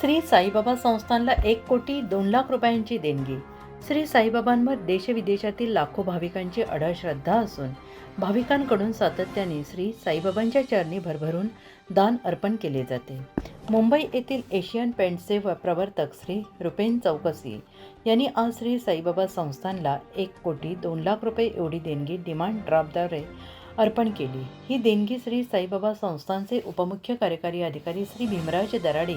श्री साईबाबा संस्थानला 1,02,00,000 रुपयांची देणगी। श्री साईबाबांवर देशविदेशातील लाखो भाविकांची अढळ श्रद्धा असून भाविकांकडून सातत्याने श्री साईबाबांच्या चरणी भरभरून दान अर्पण केले जाते। मुंबई येथील एशियन पेंट्सचे प्रवर्तक श्री रुपेन चौकसी यांनी आज श्री साईबाबा संस्थानला 1,02,00,000 रुपये एवढी देणगी डिमांड ड्राफ्टद्वारे अर्पण केली। ही देणगी श्री साईबाबा संस्थानचे उपमुख्य कार्यकारी अधिकारी श्री भीमराज दराडे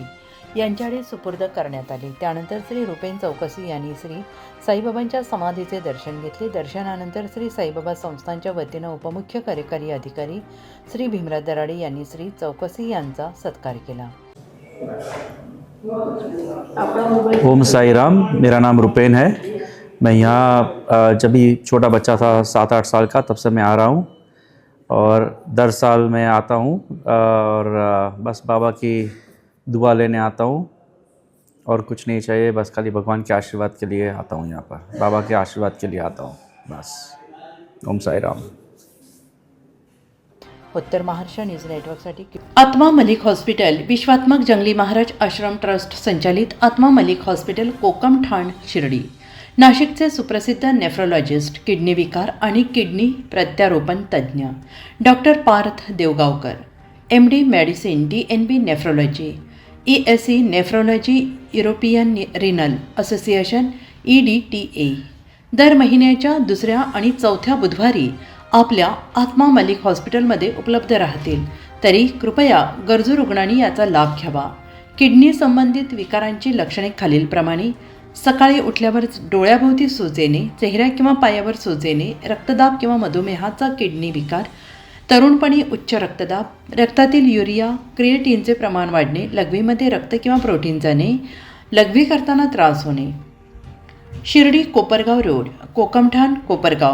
यांच्याकडे सुपूर्द करण्यात आले। त्यानंतर श्री रुपेन चौकसी यांनी श्री साईबाबांच्या समाधीचे दर्शन घेतले। दर्शनानंतर श्री साईबाबा संस्थानच्या वतीनं उपमुख्य कार्यकारी अधिकारी श्री भीमराज दराडे यांनी श्री चौकसी यांचा सत्कार केला। ओम साई राम, मेरा नाम रुपेन है। मैं यहाँ जब भी छोटा बच्चा था 7-8 साल का, तब से मैं आ रहा हूँ और दर साल मैं आता हूँ और बस बाबा की दुआ लेने आता हूँ और कुछ नहीं चाहिए, बस खाली भगवान के आशीर्वाद के लिए आता हूँ। यहाँ पर बाबा के आशीर्वाद के लिए आता हूँ बस। ओम साई राम। उत्तर महाराष्ट्र न्यूज नेटवर्कसाठी आत्मा मलिक हॉस्पिटल विश्वात्मक जंगली महाराज आश्रम ट्रस्ट संचालित आत्मा मलिक हॉस्पिटल कोकम ठाण शिर्डी नाशिकचे सुप्रसिद्ध नेफ्रोलॉजिस्ट, किडनी विकार आणि किडनी प्रत्यारोपण तज्ज्ञ doctor Parth Devgaonkar, MD medicine, DNB nephrology, ESE nephrology, European renal association EDTA दर महिन्याच्या दुसऱ्या आणि चौथ्या बुधवारी आपल्या आत्मा मलिक हॉस्पिटलमध्ये उपलब्ध राहतील। तरी कृपया गरजू रुग्णांनी याचा लाभ घ्यावा। किडनी संबंधित विकारांची लक्षणे खालीलप्रमाणे: सकाळी उठल्यावर डोळ्याभोवती सूज येणे, चेहऱ्या किंवा पायावर सूज येणे, रक्तदाब किंवा मधुमेहाचा किडनी विकार, तरुणपणी उच्च रक्तदाब, रक्तातील युरिया क्रिएटिनचे प्रमाण वाढणे, लघवीमध्ये रक्त किंवा प्रोटीन जाणे, लघवी करताना त्रास होणे। शिर्डी कोपरगाव रोड, कोकमठाण कोपरगाव